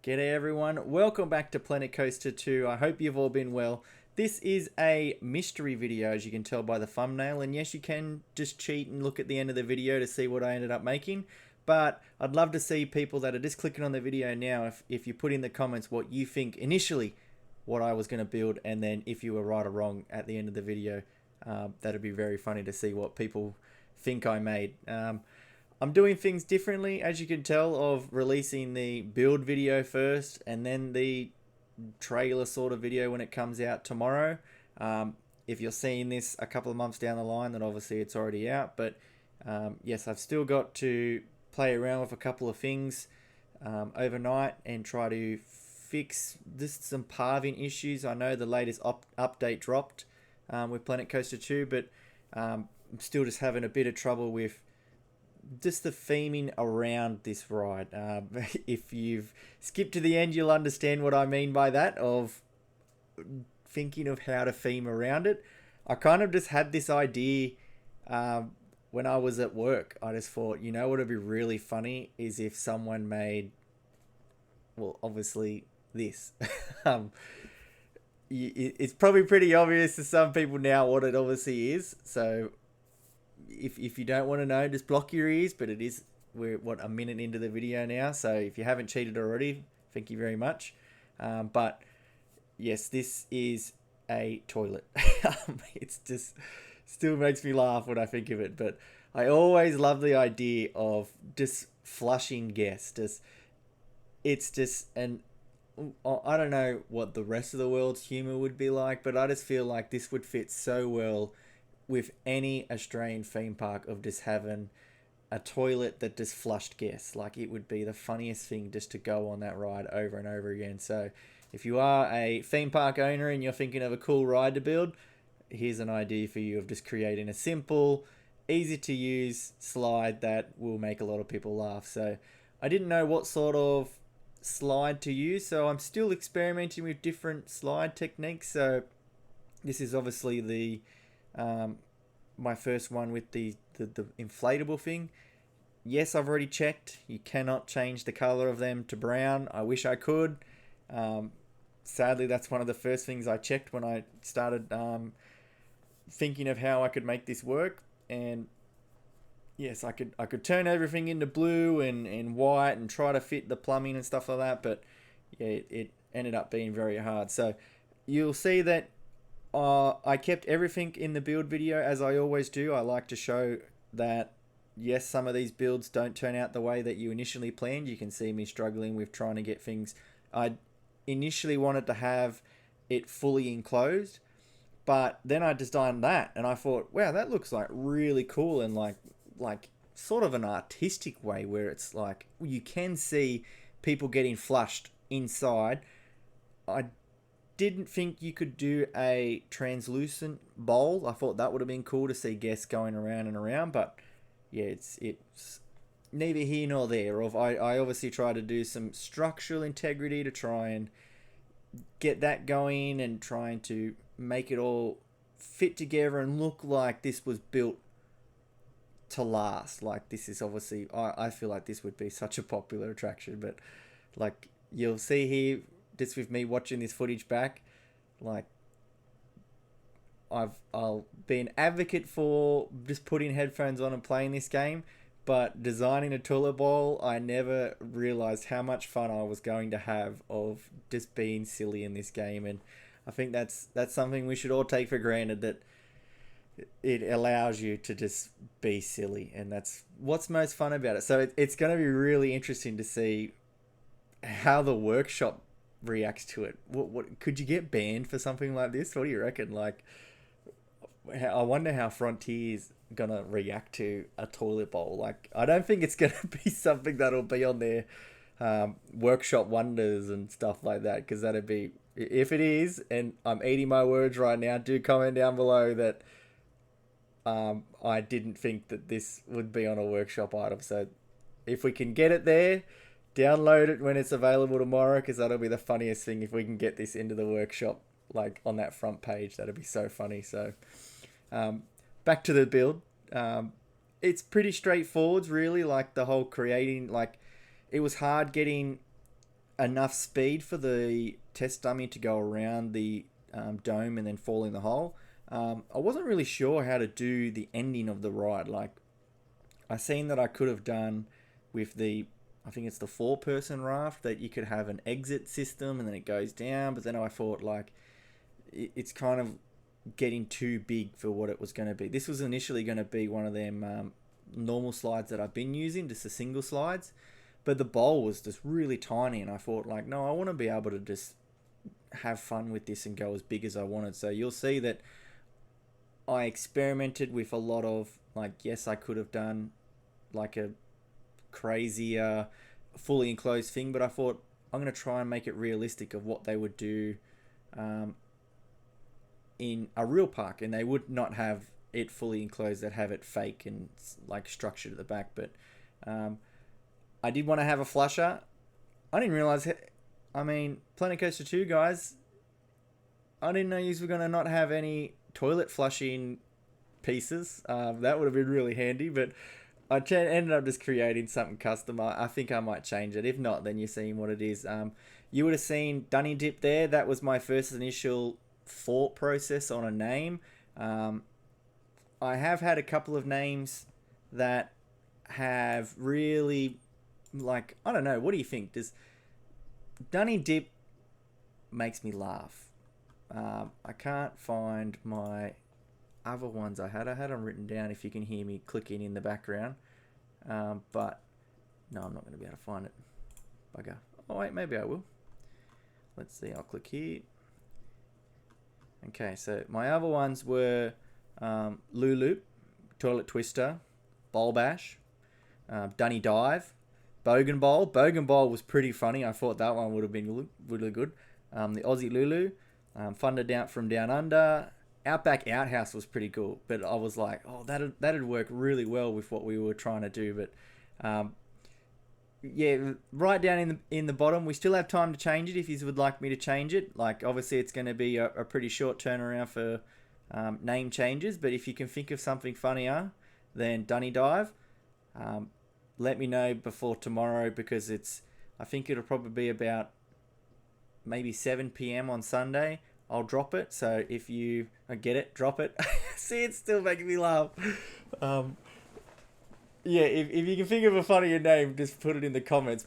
G'day everyone, welcome back to Planet Coaster 2. I hope you've all been well. This is a mystery video, as you can tell by the thumbnail, and yes, you can just cheat and look at the end of the video to see what I ended up making, but I'd love to see people that are just clicking on the video now if you put in the comments what you think initially what I was going to build, and then if you were right or wrong at the end of the video. That'd be very funny to see what people think I made. I'm doing things differently, as you can tell, of releasing the build video first and then the trailer sort of video when it comes out tomorrow. If you're seeing this a couple of months down the line, then obviously it's already out. But yes, I've still got to play around with a couple of things overnight and try to fix just some pathing issues. I know the latest update dropped with Planet Coaster 2, but I'm still just having a bit of trouble with just the theming around this ride. If you've skipped to the end, you'll understand what I mean by that, of thinking of how to theme around it. I kind of just had this idea when I was at work. I just thought, you know what would be really funny is if someone made, well, obviously this. It's probably pretty obvious to some people now what it obviously is, so if you don't want to know, just block your ears. But we're a minute into the video now, so if you haven't cheated already, thank you very much. But yes, this is a toilet. It's just still makes me laugh when I think of it, but I always love the idea of just flushing guests. It's just an I don't know what the rest of the world's humor would be like, but I just feel like this would fit so well with any Australian theme park, of just having a toilet that just flushed guests. Like, it would be the funniest thing just to go on that ride over and over again. So if you are a theme park owner and you're thinking of a cool ride to build, here's an idea for you of just creating a simple, easy to use slide that will make a lot of people laugh. So I didn't know what sort of slide to use, so I'm still experimenting with different slide techniques. So this is obviously the my first one with the inflatable thing. Yes, I've already checked. You cannot change the color of them to brown. I wish I could. Sadly, that's one of the first things I checked when I started thinking of how I could make this work. And yes, I could turn everything into blue and white and try to fit the plumbing and stuff like that. But yeah, it ended up being very hard. So you'll see that I kept everything in the build video, as I always do. I like to show that, yes, some of these builds don't turn out the way that you initially planned. You can see me struggling with trying to get things. I initially wanted to have it fully enclosed, but then I designed that and I thought, wow, that looks like really cool, and like sort of an artistic way where it's like you can see people getting flushed inside. I didn't think you could do a translucent bowl. I thought that would have been cool to see guests going around and around, but yeah, it's neither here nor there. I obviously try to do some structural integrity to try and get that going, and trying to make it all fit together and look like this was built to last. Like, this is obviously, I feel like this would be such a popular attraction, but like you'll see here, just with me watching this footage back, like I'll be an advocate for just putting headphones on and playing this game, but designing a toilet bowl, I never realized how much fun I was going to have of just being silly in this game. And I think that's something we should all take for granted, that it allows you to just be silly, and that's what's most fun about it. So it's going to be really interesting to see how the workshop reacts to it. What could you get banned for something like this? What do you reckon? Like, I wonder how Frontier's gonna react to a toilet bowl. Like, I don't think it's gonna be something that'll be on their workshop wonders and stuff like that, because that'd be, if it is, and I'm eating my words right now, do comment down below that I didn't think that this would be on a workshop item. So if we can get it there, download it when it's available tomorrow, because that'll be the funniest thing if we can get this into the workshop, like on that front page. That'll be so funny. So back to the build. It's pretty straightforward, really. Like, the whole creating, like, it was hard getting enough speed for the test dummy to go around the dome and then fall in the hole. I wasn't really sure how to do the ending of the ride. Like, I seen that I could have done with the, I think it's the 4-person raft, that you could have an exit system and then it goes down. But then I thought, like, it's kind of getting too big for what it was going to be. This was initially going to be one of them normal slides that I've been using, just the single slides. But the bowl was just really tiny, and I thought, like, no, I want to be able to just have fun with this and go as big as I wanted. So you'll see that I experimented with a lot of, like, yes, I could have done like a crazy fully enclosed thing, but I thought I'm going to try and make it realistic of what they would do in a real park, and they would not have it fully enclosed. They'd have it fake and like structured at the back. But I did want to have a flusher. I didn't realize, I mean, Planet Coaster 2 guys, I didn't know you were going to not have any toilet flushing pieces. That would have been really handy, but I ended up just creating something custom. I think I might change it. If not, then you're seeing what it is. You would have seen Dunny Dip there. That was my first initial thought process on a name. I have had a couple of names that have really, like, I don't know, what do you think? Does Dunny Dip makes me laugh. I can't find my other ones I had them written down if you can hear me clicking in the background. But no, I'm not going to be able to find it. Bugger. Oh wait, maybe I will. Let's see, I'll click here. Okay, so my other ones were Lulu, Toilet Twister, Bowl Bash, Dunny Dive, Bogan Bowl. Bogan Bowl was pretty funny. I thought that one would have been really good. The Aussie Lulu, Thunder Down from Down Under, Outback Outhouse was pretty cool. But I was like, oh, that'd work really well with what we were trying to do. But yeah, right down in the bottom, we still have time to change it if you would like me to change it. Like, obviously it's going to be a pretty short turnaround for name changes, but if you can think of something funnier than Dunny Dive, let me know before tomorrow, because I think it'll probably be about maybe 7 p.m. on Sunday. I'll drop it, so if you get it, drop it. See, it's still making me laugh. Yeah, if you can think of a funnier name, just put it in the comments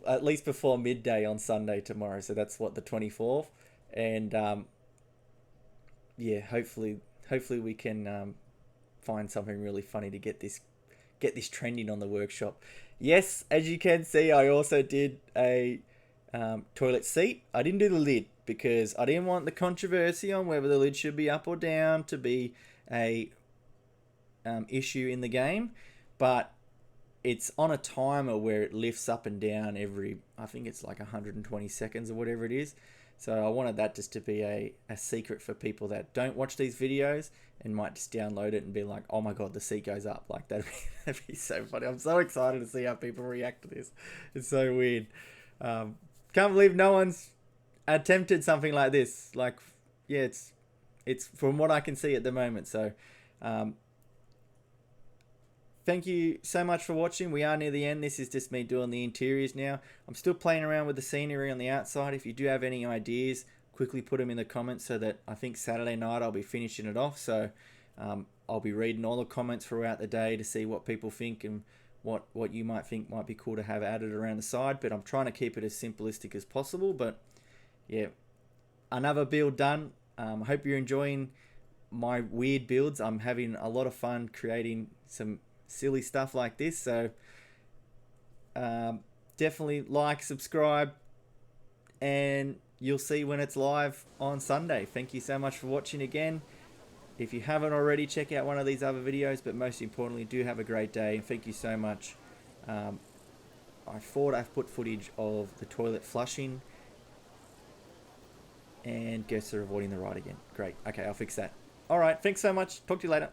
at least before midday on Sunday tomorrow. So that's what, the 24th, and yeah, hopefully we can find something really funny to get this trending on the workshop. Yes, as you can see, I also did a toilet seat. I didn't do the lid because I didn't want the controversy on whether the lid should be up or down to be a issue in the game, but it's on a timer where it lifts up and down every, I think it's like 120 seconds or whatever it is. So I wanted that just to be a secret for people that don't watch these videos and might just download it and be like, oh my god, the seat goes up. Like, that'd be so funny. I'm so excited to see how people react to this. It's so weird. Can't believe no one's attempted something like this. Like, yeah, it's from what I can see at the moment. So thank you so much for watching. We are near the end. This is just me doing the interiors now. I'm still playing around with the scenery on the outside. If you do have any ideas, quickly put them in the comments, so that I think Saturday night I'll be finishing it off. So I'll be reading all the comments throughout the day to see what people think and what you might think might be cool to have added around the side. But I'm trying to keep it as simplistic as possible. But yeah, another build done. I hope you're enjoying my weird builds. I'm having a lot of fun creating some silly stuff like this. So definitely like, subscribe, and you'll see when it's live on Sunday. Thank you so much for watching again. If you haven't already, check out one of these other videos, but most importantly, do have a great day, and thank you so much. I thought I've put footage of the toilet flushing, and guests are avoiding the ride again. Great. Okay, I'll fix that. Alright, thanks so much. Talk to you later.